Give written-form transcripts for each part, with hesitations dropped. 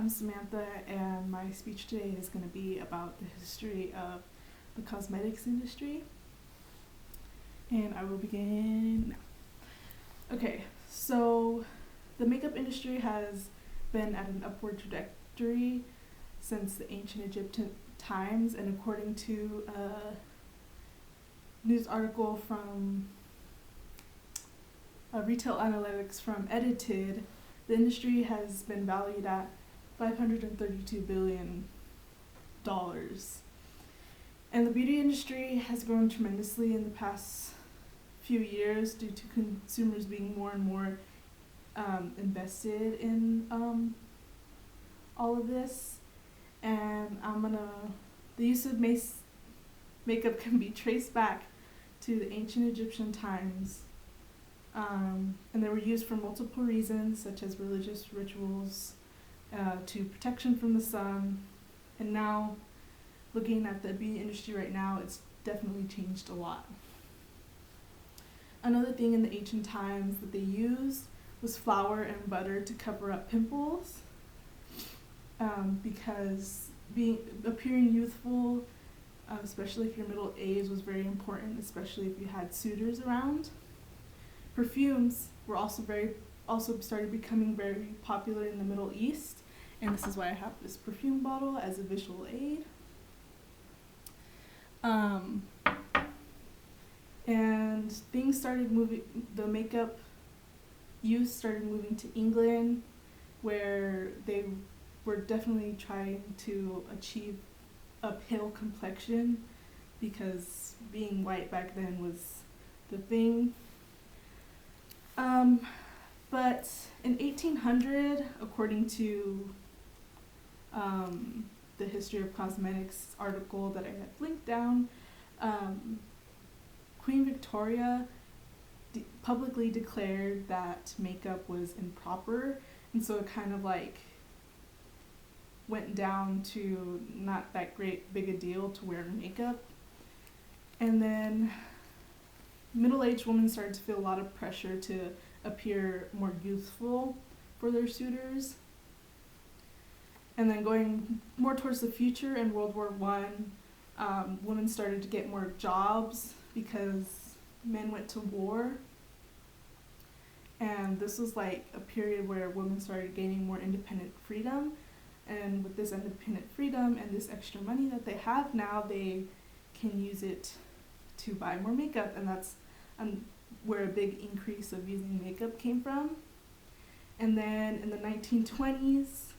I'm Samantha, and my speech today is going to be about the history of the cosmetics industry. And I will begin now. Okay, so the makeup industry has been at an upward trajectory since the ancient Egyptian times, and according to a news article from Retail Analytics from Edited, the industry has been valued at $532 billion. And the beauty industry has grown tremendously in the past few years due to consumers being more and more invested in all of this. And the use of makeup can be traced back to the ancient Egyptian times. And they were used for multiple reasons, such as religious rituals, to protection from the sun. And now, looking at the beauty industry right now, it's definitely changed a lot. Another thing in the ancient times that they used was flour and butter to cover up pimples, because appearing youthful, especially if you're middle aged, was very important, especially if you had suitors around. Perfumes were also started becoming very popular in the Middle East, and this is why I have this perfume bottle as a visual aid. And things started moving, the makeup use started moving to England, where they were definitely trying to achieve a pale complexion, because being white back then was the thing. But in 1800, according to the History of Cosmetics article that I have linked down, Queen Victoria publicly declared that makeup was improper, and so it kind of like went down to not that big a deal to wear makeup. And then middle-aged women started to feel a lot of pressure to appear more youthful for their suitors. And then going more towards the future, in World War I, women started to get more jobs because men went to war. And this was like a period where women started gaining more independent freedom. And with this independent freedom and this extra money that they have now, they can use it to buy more makeup, and that's where a big increase of using makeup came from. And then in the 1920s,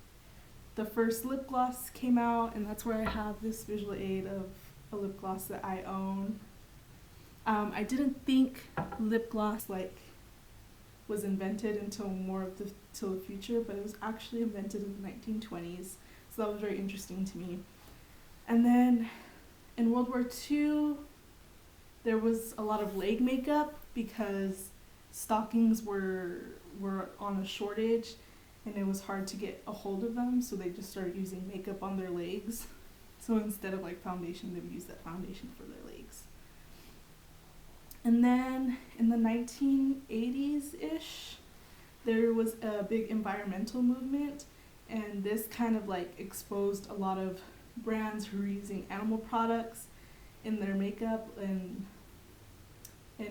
the first lip gloss came out, and that's where I have this visual aid of a lip gloss that I own. I didn't think lip gloss was invented until the future, but it was actually invented in the 1920s, so that was very interesting to me. And then in World War II, there was a lot of leg makeup because stockings were on a shortage, and it was hard to get a hold of them, so they just started using makeup on their legs. So instead of foundation, they would use that foundation for their legs. And then in the 1980s-ish, there was a big environmental movement, and this kind of exposed a lot of brands who were using animal products in their makeup and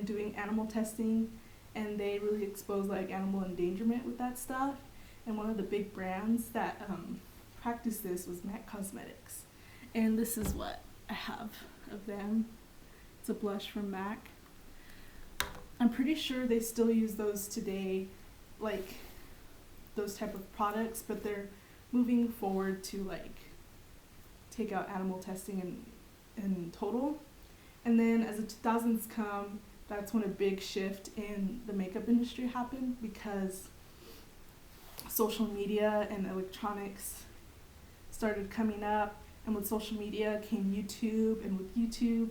doing animal testing, and they really exposed animal endangerment with that stuff. And one of the big brands that practiced this was MAC Cosmetics, and this is what I have of them. It's a blush from MAC. I'm pretty sure they still use those today, those type of products, but they're moving forward to take out animal testing in total. And then as the 2000s come, that's when a big shift in the makeup industry happened, because social media and electronics started coming up, and with social media came YouTube, and with YouTube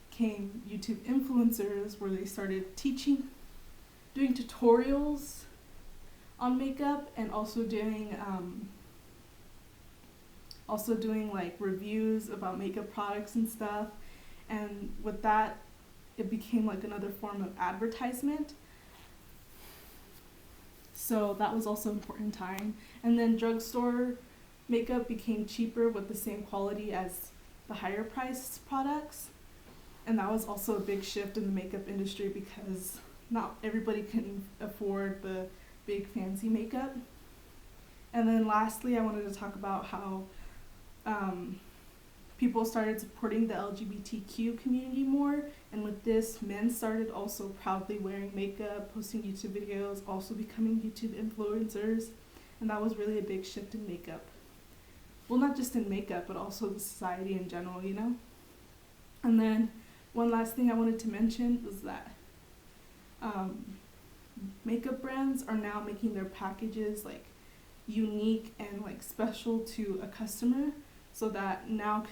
came YouTube influencers, where they started doing tutorials on makeup, and also doing reviews about makeup products and stuff. And with that, it became another form of advertisement. So that was also an important time. And then drugstore makeup became cheaper with the same quality as the higher priced products. And that was also a big shift in the makeup industry because not everybody can afford the big fancy makeup. And then lastly, I wanted to talk about how people started supporting the LGBTQ community more. And with this, men started also proudly wearing makeup, posting YouTube videos, also becoming YouTube influencers. And that was really a big shift in makeup. Well, not just in makeup, but also the society in general, you know? And then one last thing I wanted to mention was that makeup brands are now making their packages like unique and like special to a customer, so that now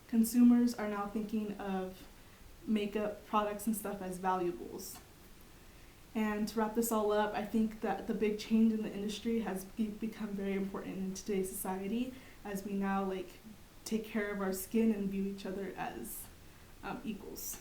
consumers are now thinking of makeup products and stuff as valuables. And to wrap this all up, I think that the big change in the industry has become very important in today's society, as we now like take care of our skin and view each other as equals.